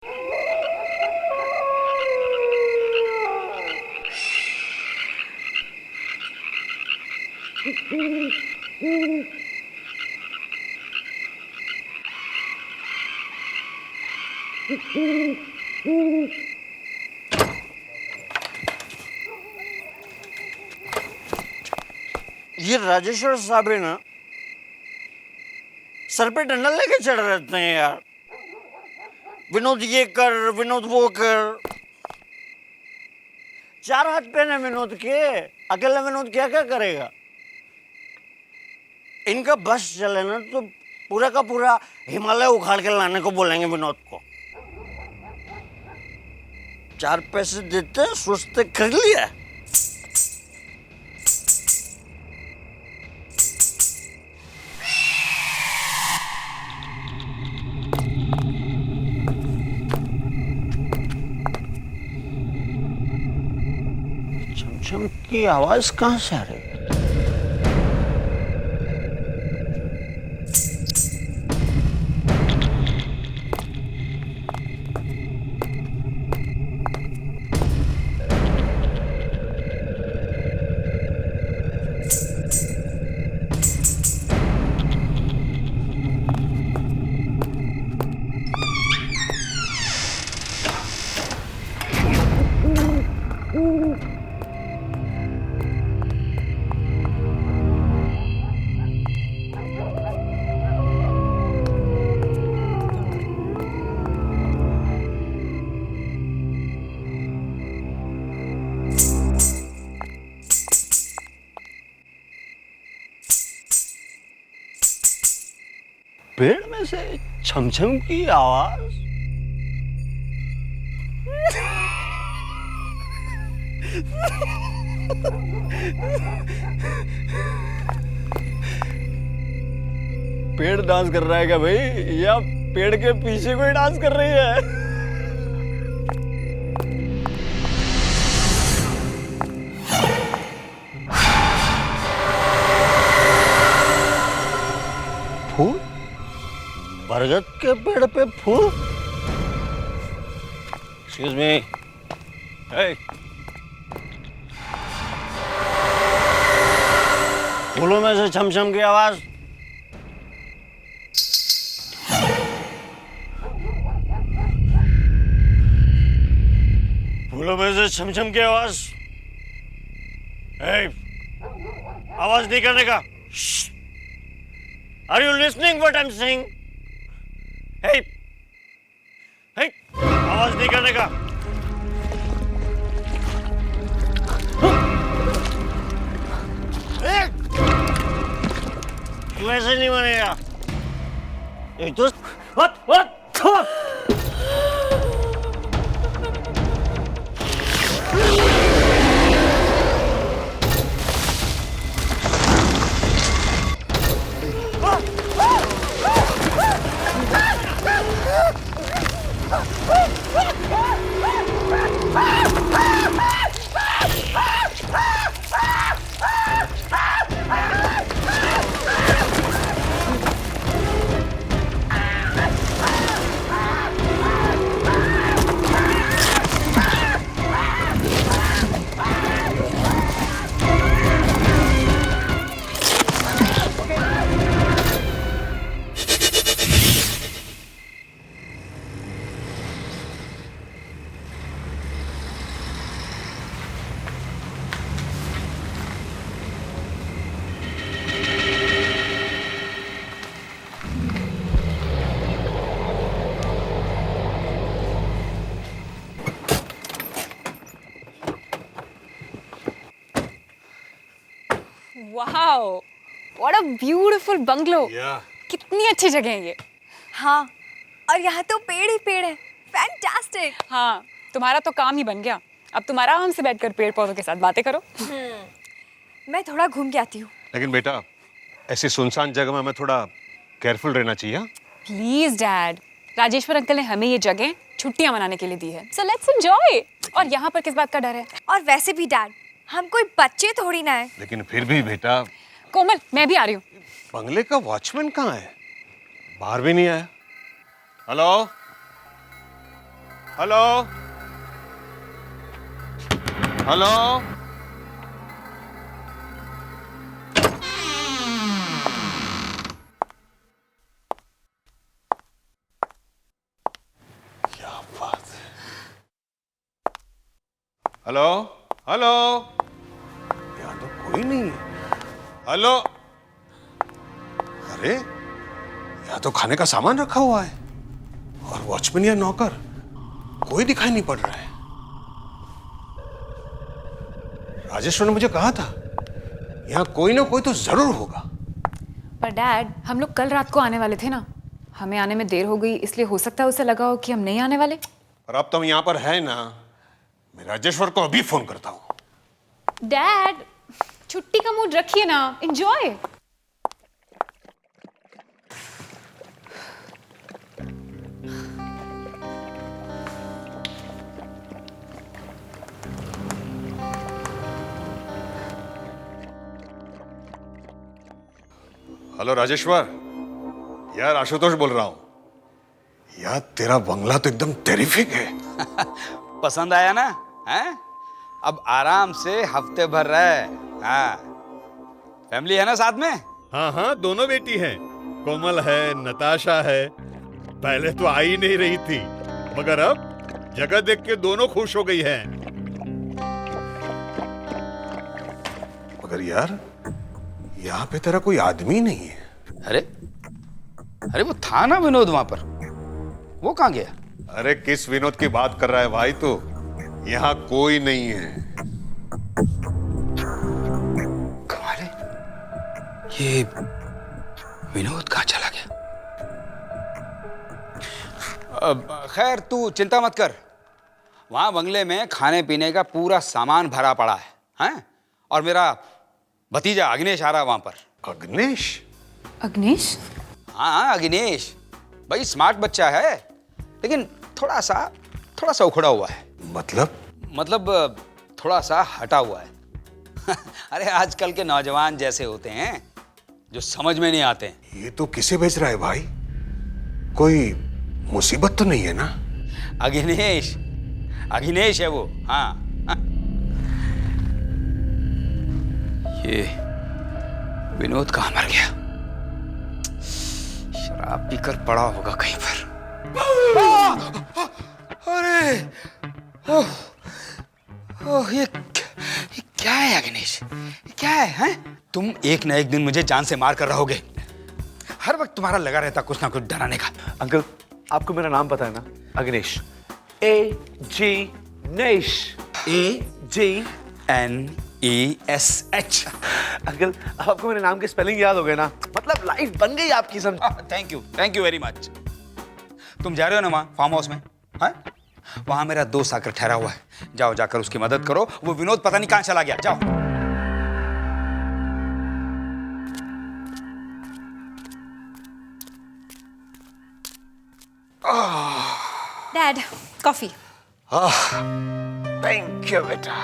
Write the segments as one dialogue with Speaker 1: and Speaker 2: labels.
Speaker 1: ये राजेश्वर साहब है ना, सर पे डंडा लेके चढ़ रहते हैं यार। विनोद ये कर, विनोद वो कर। 4 हाथ पैन है विनोद के, अकेला विनोद क्या क्या करेगा। इनका बस चले ना तो पूरा का पूरा हिमालय उखाड़ के लाने को बोलेंगे विनोद को। 4 पैसे देते सोचते कर लिया। छमछम की आवाज कहां से आ रही है? पेड़ में से छमछम की आवाज। पेड़ डांस कर रहा है क्या भाई, या पेड़ के पीछे कोई डांस कर रही है? फूल? बरगद के पेड़ पे फूल? Excuse me. Hey. फूलों में से छमछम की आवाज। फूलों में से छमछम की आवाज। Hey. आवाज नहीं करने का। Are you listening what I'm saying? Hey, hey, आवाज नहीं करने का। तू ऐसे नहीं बनेगा। एक तो what?
Speaker 2: Wow, what a beautiful bungalow.
Speaker 1: Yeah.
Speaker 2: कितनी अच्छी जगह है ये.
Speaker 3: हाँ, और यहाँ तो पेड़ ही पेड़ है. Fantastic.
Speaker 2: हाँ, तुम्हारा तो काम ही बन गया. अब तुम आराम से बैठकर पेड़ पौधों के साथ बातें करो.
Speaker 3: मैं थोड़ा घूम के आती हूँ.
Speaker 4: लेकिन बेटा, ऐसी सुनसान जगह में हमें थोड़ा केयरफुल रहना चाहिए.
Speaker 2: Please, Dad. राजेश्वर अंकल ने हमें ये जगह छुट्टियां मनाने के लिए दी है. So let's enjoy. और यहाँ पर किस बात का डर है?
Speaker 3: और वैसे भी डैड, हम कोई बच्चे थोड़ी ना है.
Speaker 4: लेकिन फिर भी बेटा.
Speaker 2: कोमल, मैं भी आ रही हूँ.
Speaker 4: बंगले का वॉचमैन कहाँ है? बाहर भी नहीं आया. Hello, hello hello. क्या बात है। Hello hello. यहाँ तो कोई नहीं है। हेलो। अरे यहाँ तो खाने का सामान रखा हुआ है और वॉचमैन या नौकर कोई दिखाई नहीं पड़ रहा है। राजेश्वर ने मुझे कहा था यहाँ कोई ना कोई तो जरूर होगा।
Speaker 2: पर डैड, हम लोग कल रात को आने वाले थे ना, हमें आने में देर हो गई, इसलिए हो सकता है उसे लगा हो कि हम नहीं आने वाले।
Speaker 4: पर अब तुम यहाँ पर है ना, मैं राजेश्वर को अभी फोन करता हूँ।
Speaker 2: डैड, छुट्टी का मूड रखिए ना, एंजॉय।
Speaker 4: हेलो राजेश्वर, यार आशुतोष बोल रहा हूँ। यार तेरा बंगला तो एकदम टेरिफिक है।
Speaker 5: पसंद आया ना? हैं? अब आराम से हफ्ते भर रहे। हाँ, फैमिली है ना साथ में?
Speaker 6: हाँ हाँ, दोनों बेटी हैं। कोमल है, नताशा है। पहले तो आ ही नहीं रही थी, मगर अब जगह देख के दोनों खुश हो गई हैं।
Speaker 4: मगर यार यहाँ पे तेरा कोई आदमी नहीं है।
Speaker 5: अरे अरे वो था ना विनोद वहां पर, वो कहाँ गया?
Speaker 4: अरे किस विनोद की बात कर रहा है भाई तू? यहाँ कोई नहीं है।
Speaker 5: कमाल है, ये विनोद कहाँ चला गया? खैर तू चिंता मत कर, वहां बंगले में खाने पीने का पूरा सामान भरा पड़ा है, हैं? और मेरा भतीजा अग्नेश आ रहा वहां पर।
Speaker 4: अग्नेश?
Speaker 2: अग्नेश?
Speaker 5: हाँ अग्नेश भाई स्मार्ट बच्चा है, लेकिन थोड़ा सा उखड़ा हुआ है।
Speaker 4: मतलब
Speaker 5: थोड़ा सा हटा हुआ है। अरे आजकल के नौजवान जैसे होते हैं जो समझ में नहीं आते हैं।
Speaker 4: ये तो किसे भेज रहा है भाई? कोई मुसीबत तो नहीं है ना?
Speaker 5: अग्नेश है वो। हाँ, हाँ। ये विनोद कहाँ मर गया? शराब पीकर पड़ा होगा कहीं पर। अरे ये क्या है अग्नेश? ये क्या है, हैं? तुम एक ना एक दिन मुझे जान से मार कर रहोगे। हर वक्त तुम्हारा लगा रहता कुछ ना कुछ डराने का।
Speaker 7: अंकल, आपको मेरा नाम पता है ना? अग्नेश। AG नेश।
Speaker 5: AGNESH।
Speaker 7: अंकल, आपको मेरे नाम के स्पेलिंग याद हो गए ना? मतलब लाइफ बन गई आपकी, समझ?
Speaker 5: Thank you very much. तुम जा रहे हो ना वहां फार्म हाउस में? हाँ, वहां मेरा दोस्त आकर ठहरा हुआ है, जाओ जाकर उसकी मदद करो। वो विनोद पता नहीं कहां चला गया, जाओ।
Speaker 2: Dad, coffee.
Speaker 4: थैंक यू बेटा।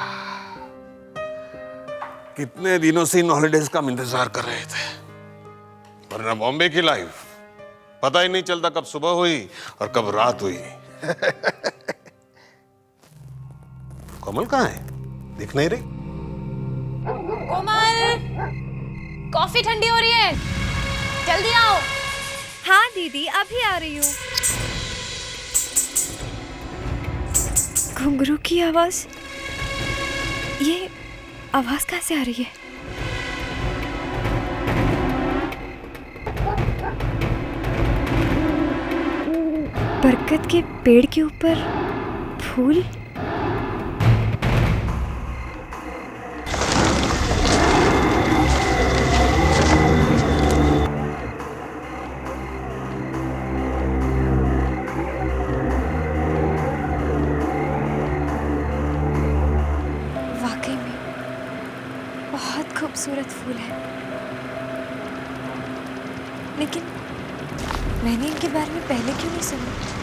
Speaker 4: कितने दिनों से इन हॉलिडेज का हम इंतजार कर रहे थे, वरना बॉम्बे की लाइफ पता ही नहीं चलता कब सुबह हुई और कब रात हुई। कोमल कहाँ है? दिख नहीं रही।
Speaker 2: कोमल, कॉफी ठंडी हो रही है, जल्दी आओ।
Speaker 3: हाँ दीदी, अभी आ रही हूँ। घुंघरू की आवाज, ये आवाज कहाँ से आ रही है? बरगद के पेड़ के ऊपर फूल। वाकई में बहुत खूबसूरत फूल है, लेकिन मैंने इनके बारे में पहले क्यों नहीं सुना?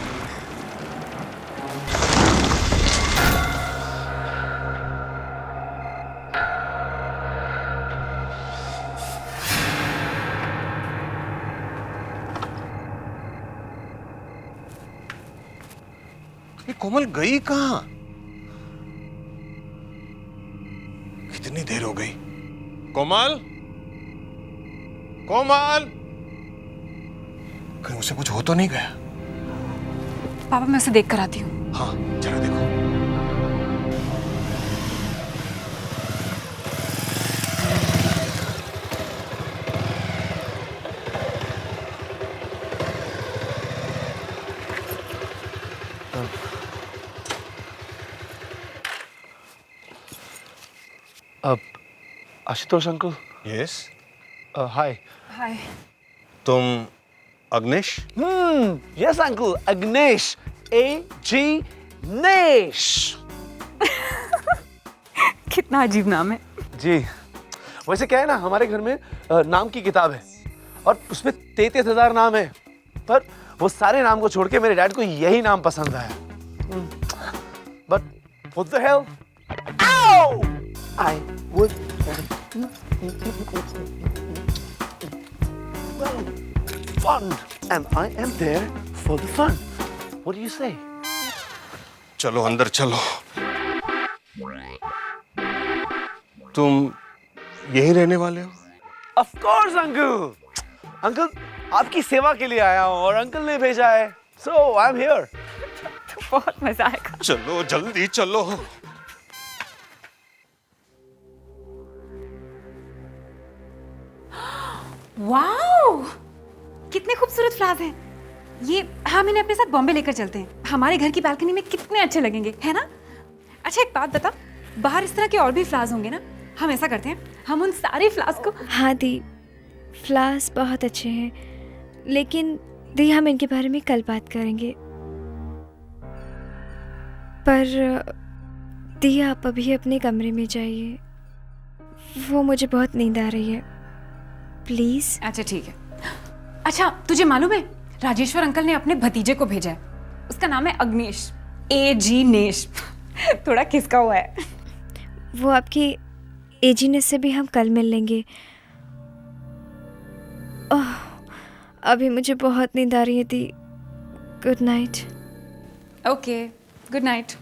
Speaker 5: ये
Speaker 4: ये कोमल गई कहाँ? कितनी देर हो गई? कोमल, कोमल, कहीं उसे कुछ हो तो नहीं गया?
Speaker 2: पापा मैं उसे देख कर आती हूँ।
Speaker 4: हाँ, जरा देखो।
Speaker 7: आशुतोष अंकल।
Speaker 4: यस,
Speaker 7: हाय।
Speaker 2: हाय।
Speaker 4: तुम अग्नेश?
Speaker 7: Yes uncle, अग्नेश, AG नेश।
Speaker 2: कितना अजीब नाम है।
Speaker 7: जी, वैसे क्या है ना, हमारे घर में नाम की किताब है और उसमें 33,000 नाम है, पर वो सारे नाम को छोड़ के मेरे डैड को यही नाम पसंद आया। But what the hell? Ow! I would well, fun, and I am there for the fun. What do you say?
Speaker 4: चलो अंदर चलो। तुम यही रहने वाले हो?
Speaker 7: Of course, uncle. अंकल आपकी सेवा के लिए आया हूँ और अंकल ने भेजा है, so I'm here.
Speaker 2: बहुत मजा आएगा।
Speaker 4: चलो जल्दी चलो।
Speaker 2: वाओ, कितने खूबसूरत फ्लावर्स हैं। ये हम इन्हें अपने साथ बॉम्बे लेकर चलते हैं। हमारे घर की बालकनी में कितने अच्छे लगेंगे, है ना? अच्छा एक बात बता, बाहर इस तरह के और भी फ्लावर्स होंगे ना? हम ऐसा करते हैं, हम उन सारे फ्लावर्स को।
Speaker 3: हाँ दी, फ्लावर्स बहुत अच्छे हैं, लेकिन दी हम इनके बारे में कल बात करेंगे। पर दी आप अभी अपने कमरे में जाइए, वो मुझे बहुत नींद आ रही है, प्लीज।
Speaker 2: अच्छा ठीक है। अच्छा तुझे मालूम है, राजेश्वर अंकल ने अपने भतीजे को भेजा है, उसका नाम है अग्नेश, AG नेश। थोड़ा खिसका हुआ है।
Speaker 3: वो आपकी एजीनेस से भी हम कल मिल लेंगे। ओह, अभी मुझे बहुत नींद आ रही है दी। Good night.
Speaker 2: Okay, good night.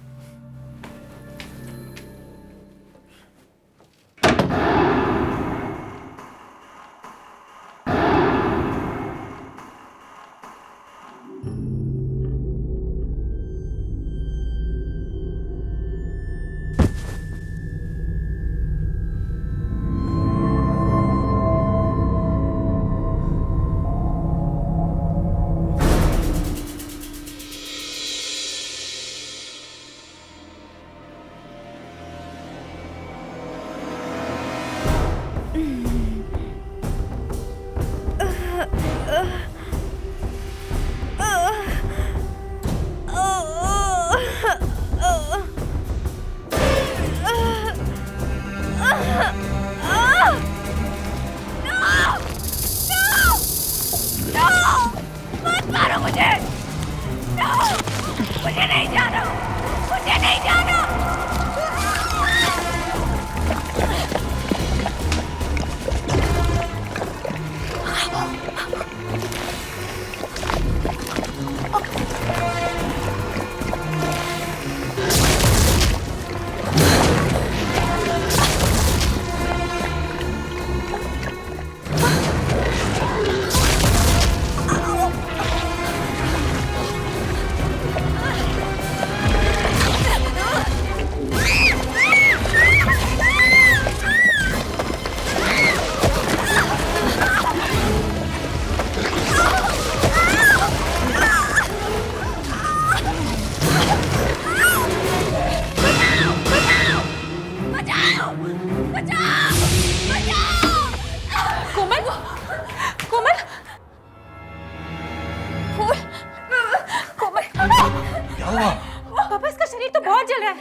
Speaker 2: पापा इसका शरीर तो बहुत जल रहा है।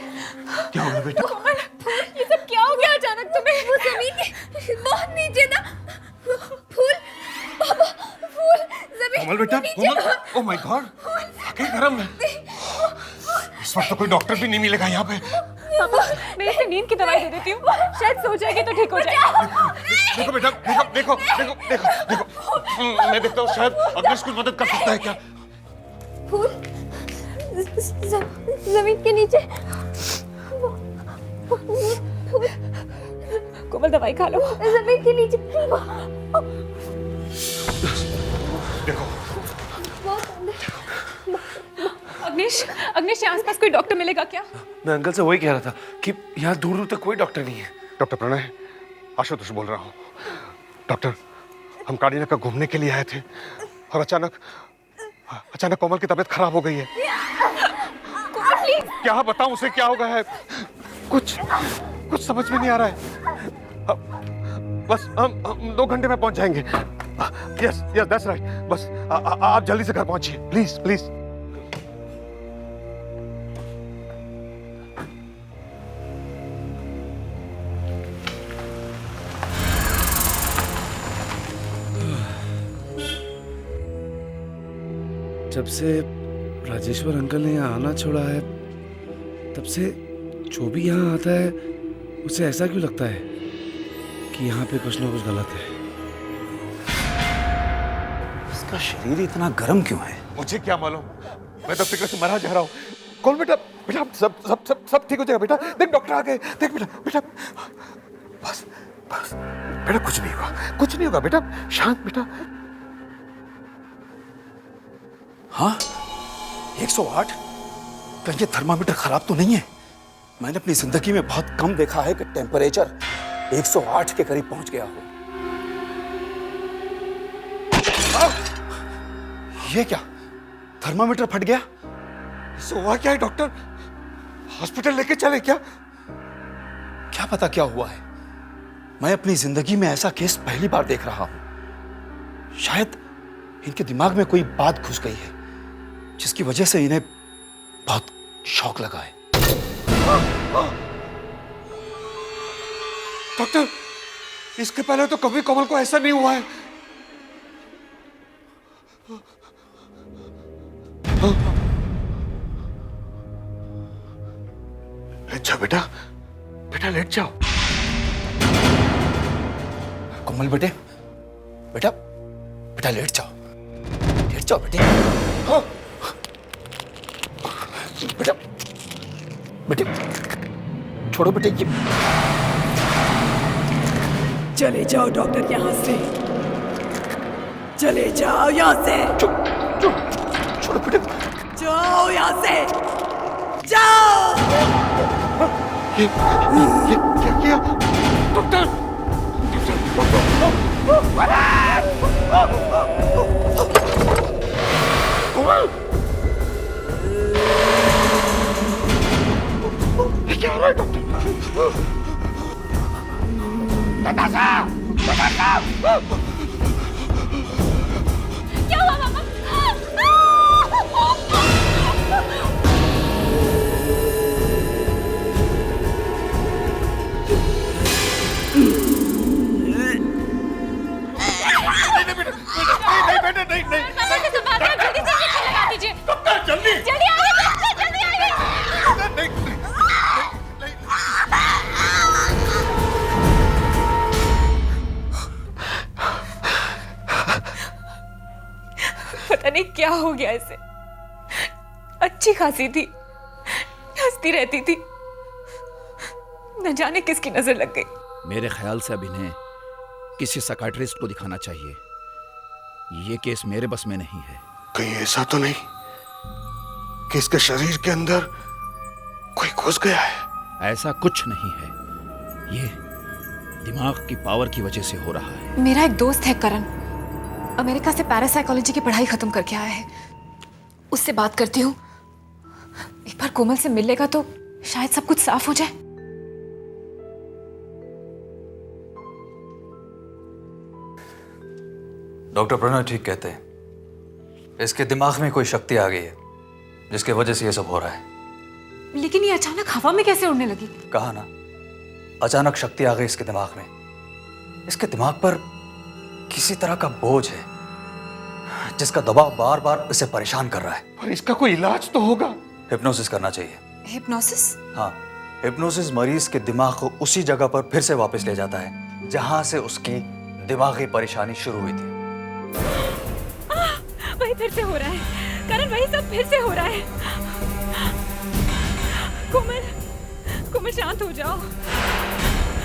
Speaker 4: क्या हो गया बेटा?
Speaker 2: कोमल, ये सब क्या हो गया अचानक तुम्हें?
Speaker 3: वो जमीन के बहुत नीचे था। फूल, पापा, फूल जमीन
Speaker 4: कोमल बेटा, कोमल, ओह माय गॉड, आगे गरम है। इस वक्त तो कोई डॉक्टर भी नहीं मिलेगा यहाँ पे।
Speaker 2: पापा, मैं इसे नींद की दवाई दे देती हूँ, शायद सो जाएगी तो ठीक हो जाएगी।
Speaker 4: देखो बेटा, देखो देखो देखो देखो देखो, मैं देखता हूँ शायद अग्नेश कुछ मदद कर सकता है क्या?
Speaker 3: फूल जमीन के नीचे।
Speaker 2: कोमल दवाई खा लो।
Speaker 3: जमीन के नीचे।
Speaker 4: देखो
Speaker 2: अग्निश, अग्निश, यहाँ आसपास कोई डॉक्टर मिलेगा क्या?
Speaker 7: मैं अंकल से वही कह रहा था कि यहाँ दूर दूर तक कोई डॉक्टर नहीं है।
Speaker 4: डॉक्टर प्रणय, आशुतोष बोल रहा हूँ। डॉक्टर, हम कारीना का घूमने के लिए आए थे और अचानक कोमल की तबीयत खराब हो गई है। क्या बताऊं उसे क्या हो गया है? कुछ समझ में नहीं आ रहा है। बस हम 2 घंटे में पहुंच जाएंगे। Yes yes that's right. बस आप जल्दी से घर पहुंचिए प्लीज प्लीज।
Speaker 7: जब से राजेश्वर अंकल ने यहाँ आना छोड़ा है, तब से जो भी यहाँ आता है उसे ऐसा क्यों लगता है कि यहाँ पे कुछ ना कुछ गलत है।
Speaker 5: इसका शरीर इतना गर्म क्यों है?
Speaker 4: मुझे क्या मालूम, मैं तो फिक्र से मरा जा रहा हूँ। कौन बेटा, बेटा सब सब सब सब ठीक हो जाएगा बेटा। देख डॉक्टर आ गए। देख बेटा, बेटा बस बस बेटा, कुछ नहीं होगा, कुछ नहीं होगा बेटा, शांत बेटा।
Speaker 5: हाँ, 108? कहीं ये थर्मामीटर खराब तो नहीं है? मैंने अपनी जिंदगी में बहुत कम देखा है कि टेम्परेचर 108 के करीब पहुंच गया हो। ये क्या, थर्मामीटर फट गया?
Speaker 4: हुआ क्या है डॉक्टर? हॉस्पिटल लेके चले क्या?
Speaker 5: क्या पता क्या हुआ है। मैं अपनी जिंदगी में ऐसा केस पहली बार देख रहा हूं। शायद इनके दिमाग में कोई बात घुस गई है जिसकी वजह से इन्हें बहुत शौक लगा है।
Speaker 4: डॉक्टर, इसके पहले तो कभी कोमल को ऐसा नहीं हुआ है। लेट जाओ बेटा, बेटा लेट जाओ।
Speaker 5: कोमल बेटे, बेटा बेटा लेट जाओ, लेट जाओ बेटे। हाँ। बेटा बेटे छोड़ो बेटे, ये
Speaker 8: चले जाओ डॉक्टर यहाँ से, चले जाओ यहाँ से,
Speaker 5: छोड़ो बेटे,
Speaker 8: जाओ यहाँ से, जाओ।
Speaker 4: ये क्या किया डॉक्टर? कोमल, ये क्या हो रहा है डॉक्टर? नताशा, नताशा!
Speaker 2: क्या हुआ पापा?
Speaker 4: नहीं,
Speaker 2: जल्दी से लगा दीजिए।
Speaker 4: जल्दी
Speaker 2: जल्दी आइए, जल्दी आइए। पता नहीं क्या हो गया इसे। अच्छी खासी थी, हंसती रहती थी, न जाने किसकी नजर लग गई।
Speaker 5: मेरे ख्याल से अब इन्हें किसी साइकियाट्रिस्ट को दिखाना चाहिए। ये केस मेरे बस में नहीं है।
Speaker 4: कहीं ऐसा तो नहीं कि इसके शरीर के अंदर कोई घुस गया है?
Speaker 5: ऐसा कुछ नहीं है, ये दिमाग की पावर की वजह से हो रहा है।
Speaker 2: मेरा एक दोस्त है करण, अमेरिका से पैरासाइकोलॉजी की पढ़ाई खत्म करके आया है। उससे बात करती हूँ, एक बार कोमल से मिल लेगा तो शायद सब कुछ साफ हो जाए।
Speaker 9: डॉक्टर प्रणय ठीक कहते हैं, इसके दिमाग में कोई शक्ति आ गई है जिसकी वजह से ये सब हो रहा है।
Speaker 2: लेकिन ये अचानक हवा में कैसे उड़ने लगी?
Speaker 9: कहा ना, अचानक शक्ति आ गई इसके दिमाग में। इसके दिमाग पर किसी तरह का बोझ है जिसका दबाव बार बार इसे परेशान कर रहा है।
Speaker 4: पर इसका कोई इलाज तो होगा।
Speaker 9: हिप्नोसिस करना चाहिए।
Speaker 2: हिप्नोसिस?
Speaker 9: हाँ, हिप्नोसिस मरीज के दिमाग को उसी जगह पर फिर से वापस ले जाता है जहां से उसकी दिमागी परेशानी शुरू हुई थी।
Speaker 2: वही फिर से हो रहा है करण, वही सब फिर से हो रहा है। कोमल शांत हो जाओ।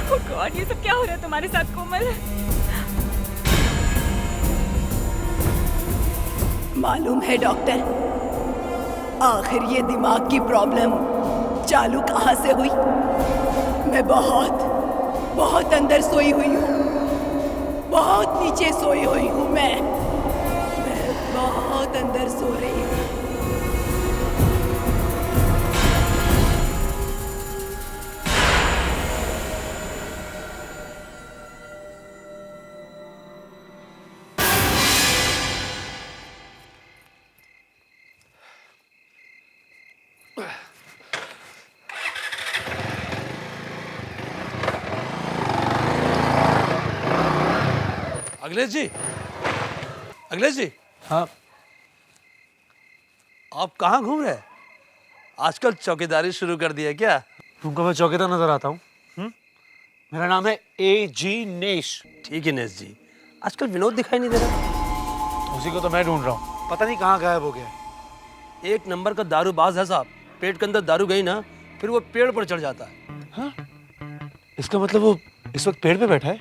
Speaker 2: Oh God, ये सब क्या हो रहा है तुम्हारे साथ कोमल?
Speaker 8: मालूम है डॉक्टर, आखिर ये दिमाग की प्रॉब्लम चालू कहाँ से हुई? मैं बहुत अंदर सोई हुई हूँ, बहुत नीचे सोई हुई हूँ। मैं बहुत अंदर सो रही हूँ।
Speaker 7: अखिलेश जी, हाँ, आप कहाँ घूम रहे हैं? आजकल चौकीदारी शुरू कर दी है क्या?
Speaker 10: तुमको मैं चौकीदार नजर आता हूँ? मेरा नाम है A.G. नेश।
Speaker 7: ठीक है नेश जी, आजकल विनोद दिखाई नहीं दे रहा।
Speaker 10: उसी को तो मैं ढूंढ रहा हूँ, पता नहीं कहाँ गायब हो गया।
Speaker 7: एक नंबर का दारूबाज है साहब। पेट के अंदर दारू गई ना, फिर वो पेड़ पर चढ़ जाता है।
Speaker 10: हाँ? इसका मतलब वो इस वक्त पेड़ पे बैठा है?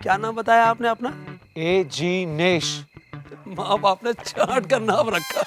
Speaker 7: क्या नाम बताया आपने अपना?
Speaker 10: A.G. नेश।
Speaker 7: माँ बाप ने चाट का नाम रखा।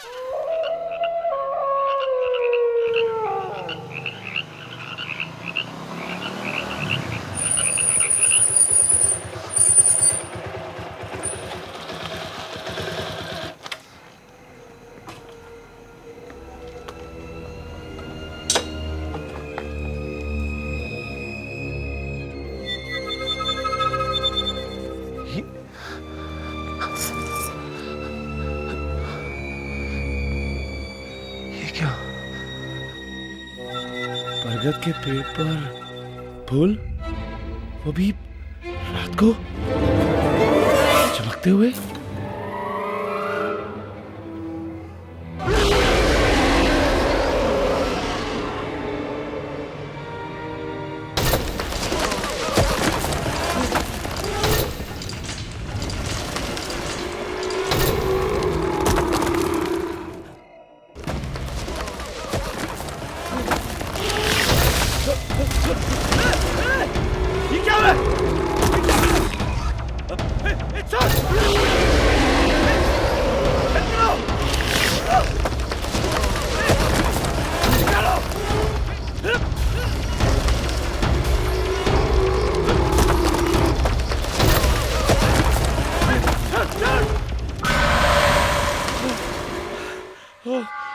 Speaker 10: बरगद के पेड़ पर फूल, वो भी रात को चमकते हुए।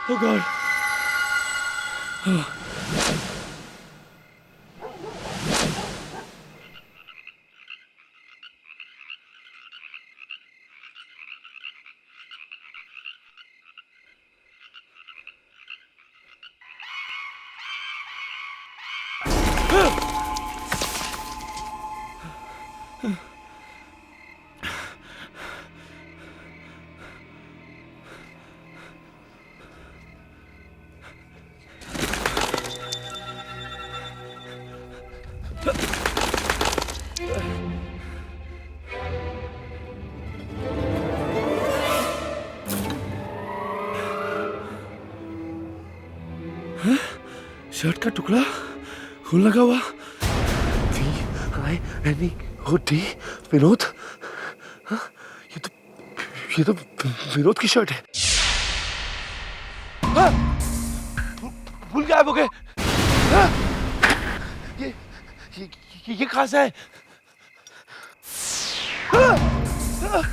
Speaker 10: Oh God. शर्ट का टुकड़ा खून लगा हुआ। V-I-N-E-O-D विनोद। हाँ? ये तो विनोद की शर्ट है। हाँ? भूल गायब हो गए। हाँ? ये कहाँ से है? हाँ? हाँ?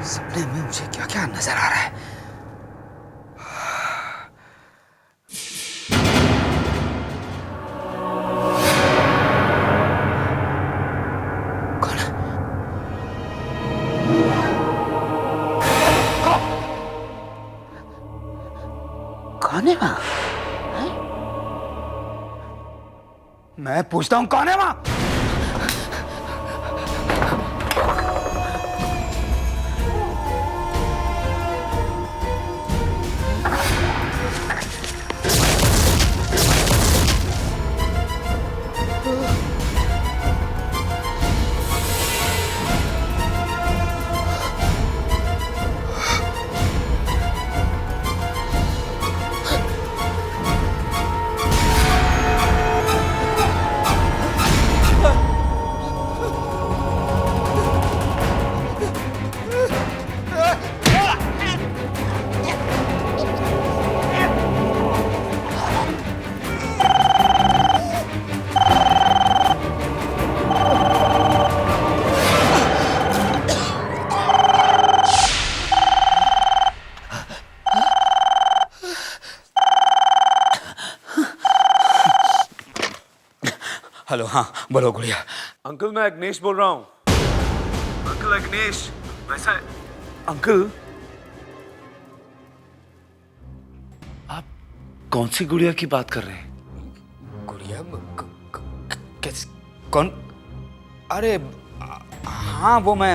Speaker 9: सपने में मुझे क्या क्या नजर आ रहा है? कौन है? कौन है वहां? मैं पूछता हूं कौन है वहां? हेलो, हाँ बोलो गुड़िया।
Speaker 7: अंकल मैं अग्नेश बोल रहा हूँ। अंकल अग्नेश, वैसा अंकल आप कौन सी गुड़िया की बात कर रहे हैं?
Speaker 9: गुड़िया? किस? कौन? अरे हाँ, मैं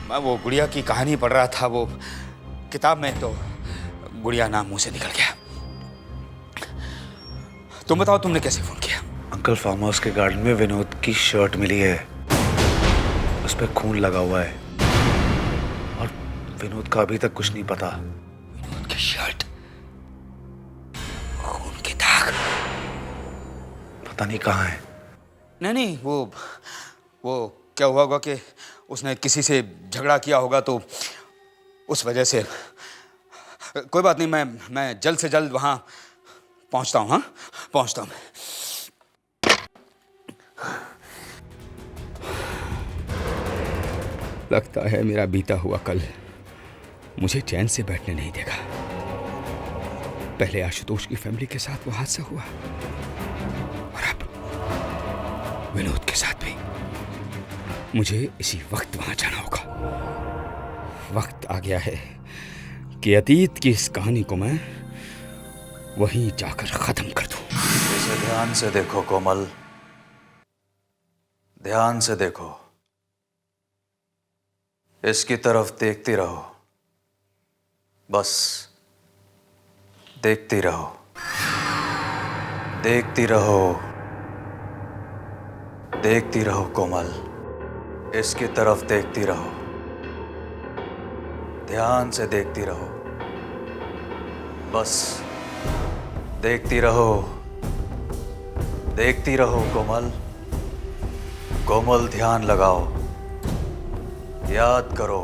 Speaker 9: वो गुड़िया की कहानी पढ़ रहा था वो किताब में, तो गुड़िया नाम मुंह से निकल गया। तुम बताओ तुमने कैसे फोन किया?
Speaker 7: अंकल फार्म हाउस के गार्डन में विनोद की शर्ट मिली है, उस पर खून लगा हुआ है और विनोद का अभी तक कुछ नहीं पता।
Speaker 9: विनोद की शर्ट, खून के दाग,
Speaker 7: पता नहीं कहाँ है।
Speaker 9: नहीं, वो क्या हुआ होगा कि उसने किसी से झगड़ा किया होगा, तो उस वजह से। कोई बात नहीं, मैं जल्द से जल्द वहां पहुंचता हूं। हाँ, पहुंचता हूं। लगता है मेरा बीता हुआ कल मुझे चैन से बैठने नहीं देगा। पहले आशुतोष की फैमिली के साथ वो हादसा हुआ, और अब विनोद के साथ भी। मुझे इसी वक्त वहां जाना होगा। वक्त आ गया है कि अतीत की इस कहानी को मैं वहीं जाकर खत्म कर दूं।
Speaker 5: इसे ध्यान से देखो कोमल, ध्यान से देखो। इसकी तरफ देखती रहो, बस देखती रहो, देखती रहो, देखती रहो कोमल। इसकी तरफ देखती रहो, ध्यान से देखती रहो, बस देखती रहो, देखती रहो कोमल। कोमल ध्यान लगाओ, याद करो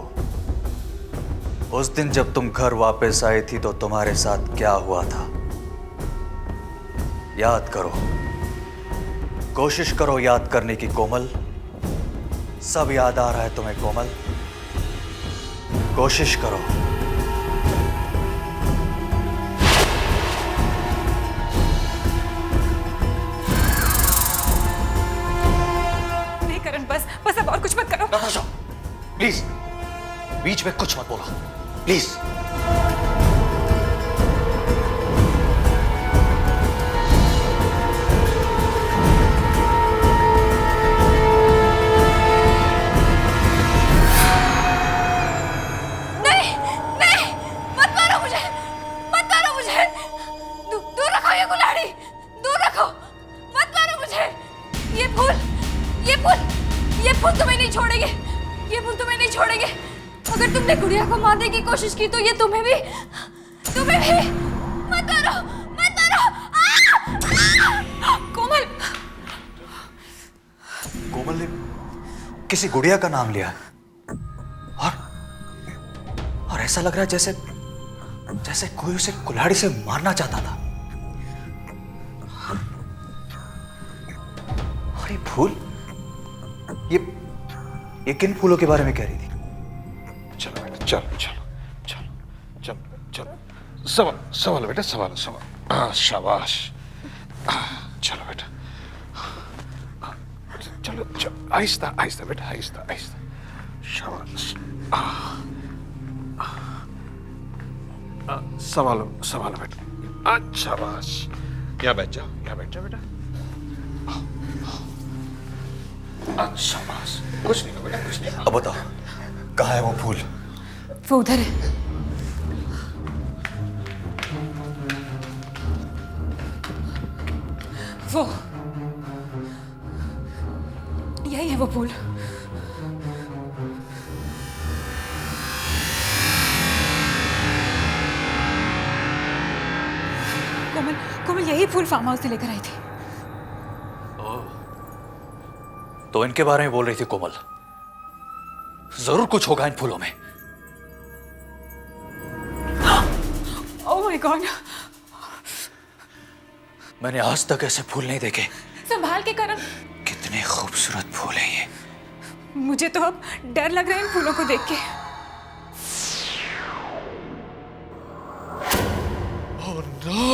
Speaker 5: उस दिन जब तुम घर वापस आई थी तो तुम्हारे साथ क्या हुआ था। याद करो, कोशिश करो याद करने की कोमल। सब याद आ रहा है तुम्हें कोमल, कोशिश करो।
Speaker 2: नहीं करण, बस अब और कुछ मत करो।
Speaker 5: नताशा प्लीज, बीच में कुछ मत बोलो प्लीज।
Speaker 3: अगर तुमने गुड़िया को मारने की कोशिश की तो ये तुम्हें भी मत मारो, मत मारो।
Speaker 2: कोमल,
Speaker 5: कोमल ने किसी गुड़िया का नाम लिया और ऐसा लग रहा है जैसे कोई उसे कुल्हाड़ी से मारना चाहता था। और ये फूल, ये किन फूलों के बारे में कह रही थी?
Speaker 4: चलो बेटा, चलो चलो चलो चलो चलो, संभालो बेटा, संभालो संभालो। शाबाश। चलो बेटा, चलो चलो, आहिस्ता आहिस्ता बेटा, आहिस्ता आहिस्ता। शाबाश। संभालो संभालो बेटा। शाबाश। यहाँ बैठ जाओ, यहाँ बैठ जाओ बेटा। शाबाश। कुछ नहीं बेटा, कुछ नहीं।
Speaker 5: अब बताओ कहाँ है वो फूल?
Speaker 2: वो उधर है। वो यही है वो फूल। कोमल यही फूल फार्म हाउस से लेकर आई थी।
Speaker 5: तो इनके बारे में बोल रही थी कोमल। जरूर कुछ होगा इन फूलों में।
Speaker 2: ओह माय गॉड,
Speaker 5: मैंने आज तक ऐसे फूल नहीं देखे।
Speaker 2: संभाल के करण।
Speaker 5: कितने खूबसूरत फूल हैं ये।
Speaker 2: मुझे तो अब डर लग रहा है इन फूलों को देख के।
Speaker 10: Oh no,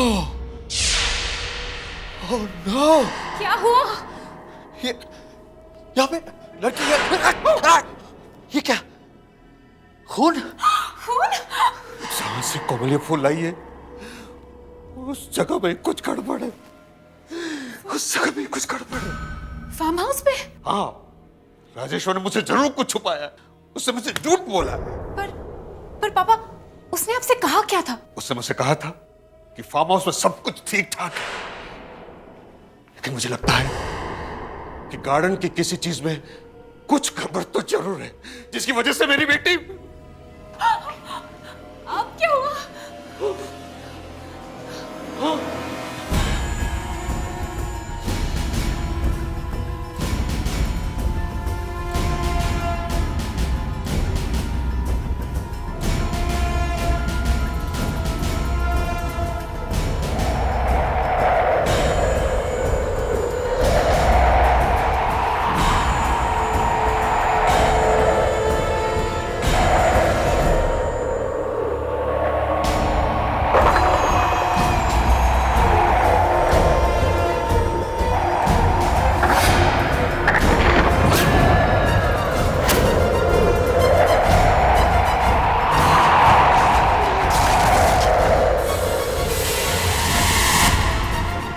Speaker 10: oh no.
Speaker 2: क्या हुआ?
Speaker 5: यहाँ पे लड़की है। ये क्या? खून?
Speaker 4: जहां से कोमल ये फूल लाई है उस जगह में कुछ गड़बड़ है। उस जगह में कुछ गड़बड़ है।
Speaker 2: फार्म हाउस पे?
Speaker 4: हाँ, राजेश्वर ने मुझसे जरूर कुछ छुपाया। उसने मुझसे झूठ बोला।
Speaker 2: पर पापा, उसने आपसे कहा क्या था?
Speaker 4: उसने मुझसे कहा था कि फार्म हाउस में सब कुछ ठीक ठाक है, लेकिन मुझे लगता है कि गार्डन की किसी चीज में कुछ गड़बड़ तो जरूर है, जिसकी वजह से मेरी बेटी।
Speaker 2: अब क्या हुआ?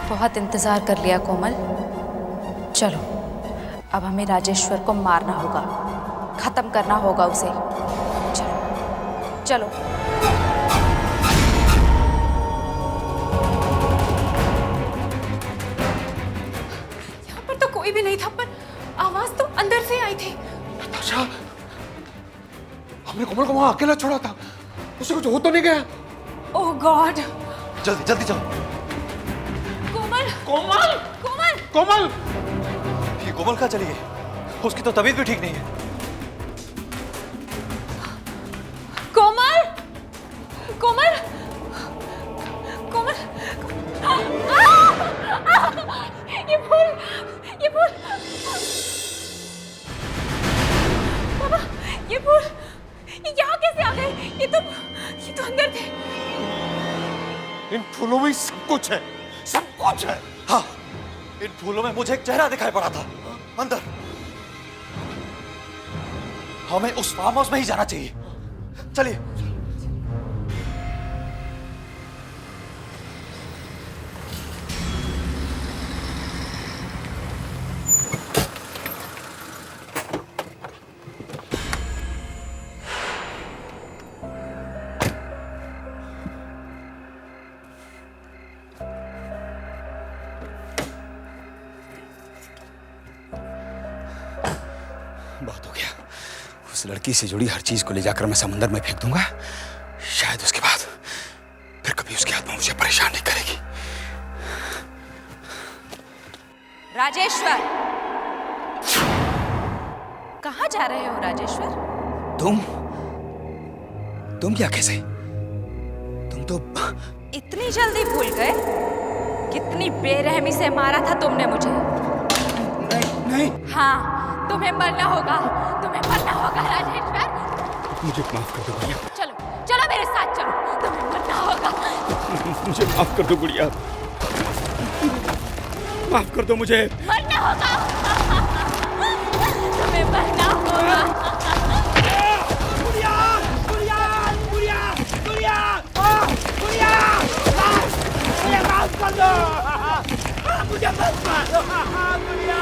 Speaker 11: बहुत इंतजार कर लिया कोमल। चलो अब हमें राजेश्वर को मारना होगा, खत्म करना होगा उसे। चलो चलो।
Speaker 2: यहाँ पर तो कोई भी नहीं था, पर आवाज तो अंदर से आई थी।
Speaker 4: नताशा, हमने कोमल को वहां अकेला छोड़ा था, उसे कुछ हो तो नहीं गया?
Speaker 2: ओह गॉड।
Speaker 5: जल्दी जल्दी चलो।
Speaker 2: कोमल
Speaker 4: कोमल
Speaker 2: कोमल
Speaker 4: कोमल!
Speaker 5: ये कोमल कहाँ चली गई? उसकी तो तबीयत भी ठीक नहीं है।
Speaker 2: कोमल कोमल कोमल! ये फूल पापा, ये फूल यहाँ कैसे आ गए? ये तो अंदर थे।
Speaker 4: इन फूलों में सब कुछ है, सब कुछ है।
Speaker 5: हाँ, इन फूलों में मुझे एक चेहरा दिखाई पड़ा था अंदर। हमें उस फार्म हाउस में ही जाना चाहिए। चलिए।
Speaker 9: बहुत हो गया। उस लड़की से जुड़ी हर चीज को ले जाकर मैं समंदर में फेंक दूंगा। शायद उसके बाद फिर कभी उसकी आत्मा मुझे परेशान नहीं करेगी।
Speaker 11: राजेश्वर, कहाँ जा रहे हो राजेश्वर?
Speaker 9: तुम क्या कैसे? तुम तो
Speaker 11: इतनी जल्दी भूल गए? कितनी बेरहमी से मारा था तुमने मुझे।
Speaker 9: नहीं।
Speaker 11: हाँ, तुम्हें मरना होगा, तुम्हें मरना होगा राजेश्वर।
Speaker 9: मुझे माफ कर दो गुड़िया।
Speaker 11: चलो चलो मेरे साथ चलो, तुम्हें मरना होगा।
Speaker 9: मुझे माफ कर दो गुड़िया, माफ कर दो मुझे।
Speaker 11: मरना होगा, तुम्हें मरना होगा।
Speaker 1: गुड़िया गुड़िया गुड़िया गुड़िया गुड़िया मुझे माफ कर दो, मुझे माफ कर दो गुड़िया।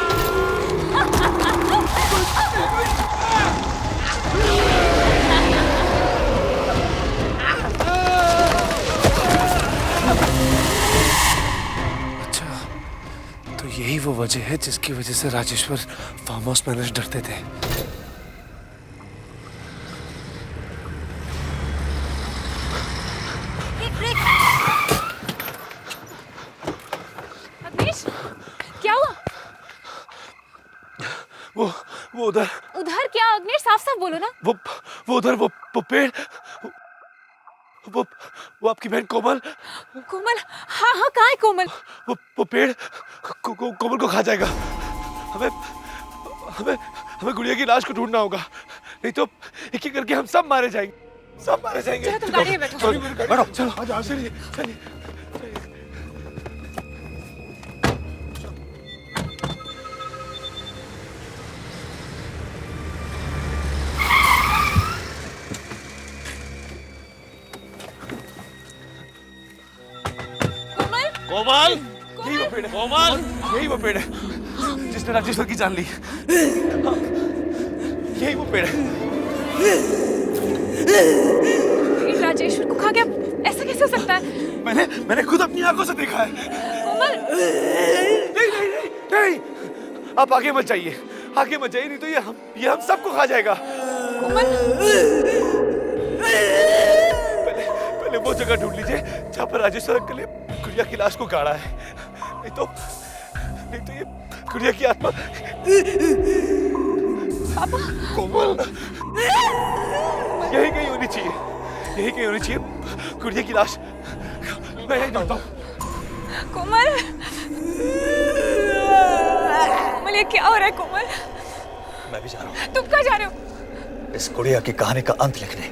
Speaker 7: अच्छा, तो यही वो वजह है जिसकी वजह से राजेश्वर फार्म हाउस मैनेजर डरते थे।
Speaker 2: अग्निश, क्या हुआ?
Speaker 7: वो उधर
Speaker 2: उधर क्या अग्निश? साफ साफ बोलो ना।
Speaker 7: वो उधर वो पेड़, वो आपकी बहन कोमल।
Speaker 2: कोमल? हाँ हाँ, कहाँ है कोमल?
Speaker 7: वो पेड़ कोमल को खा जाएगा। हमें हमें हमें गुड़िया की लाश को ढूंढना होगा, नहीं तो एक एक करके हम सब मारे जाएंगे, सब मारे जाएंगे।
Speaker 2: चलो तुम गाड़ी में बैठो।
Speaker 7: बैठो, चलो चलिए चलिए।
Speaker 1: कोमल
Speaker 7: यही वो पेड़ है,
Speaker 1: कोमल
Speaker 7: यही वो पेड़ है जिसने राजेश्वर की जान ली। यही वो पेड़ है।
Speaker 2: राजेश्वर को खा गया, ऐसा कैसे हो सकता है?
Speaker 7: मैंने खुद अपनी आंखों से देखा है।
Speaker 2: कोमल,
Speaker 7: नहीं नहीं नहीं नहीं, आप आगे मत जाइए, आगे मत जाइए, नहीं तो ये हम सबको खा जाएगा।
Speaker 2: कोमल,
Speaker 7: पहले वो जगह ढूंढ लीजिए जहाँ पर राजेश्वर अंकल ने गुड़िया की लाश को गाड़ा है, नहीं तो ये गुड़िया की आत्मा।
Speaker 2: पापा,
Speaker 7: कोमल, यही कहीं होनी चाहिए, यही कहीं होनी चाहिए गुड़िया की लाश। मैं यही जानता हूँ।
Speaker 2: कोमल, कोमल ये क्या हो रहा है कोमल?
Speaker 12: मैं भी जा रहा हूँ।
Speaker 2: तुम कहाँ जा रहे हो?
Speaker 12: इस गुड़िया की कहानी का अंत लिखने।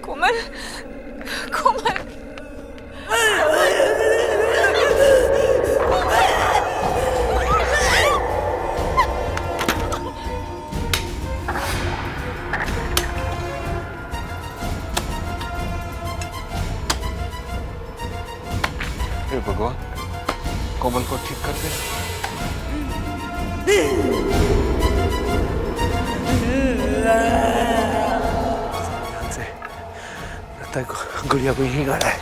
Speaker 2: कोमल, कोमल,
Speaker 4: हे भगवान, कोमल को ठीक कर दे।
Speaker 7: लगता है गुड़िया को यहीं गाड़ा है।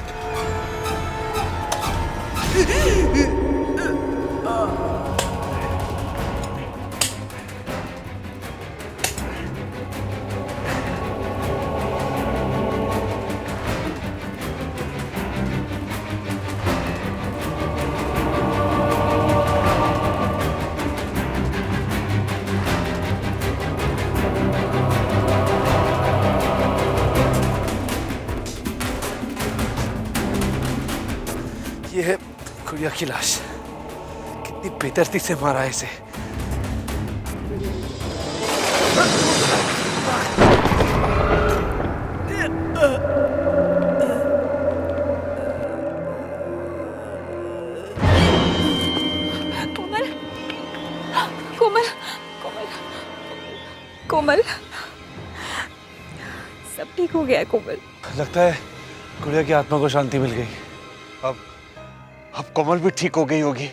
Speaker 7: ये है गुड़िया की लाश। कितनी बेदर्दी से मारा है इसे।
Speaker 2: कोमल, कोमल, कोमल, कोमल, सब ठीक हो गया है कोमल।
Speaker 7: लगता है गुड़िया की आत्मा को शांति मिल गई।
Speaker 4: अब कोमल भी ठीक हो गई होगी।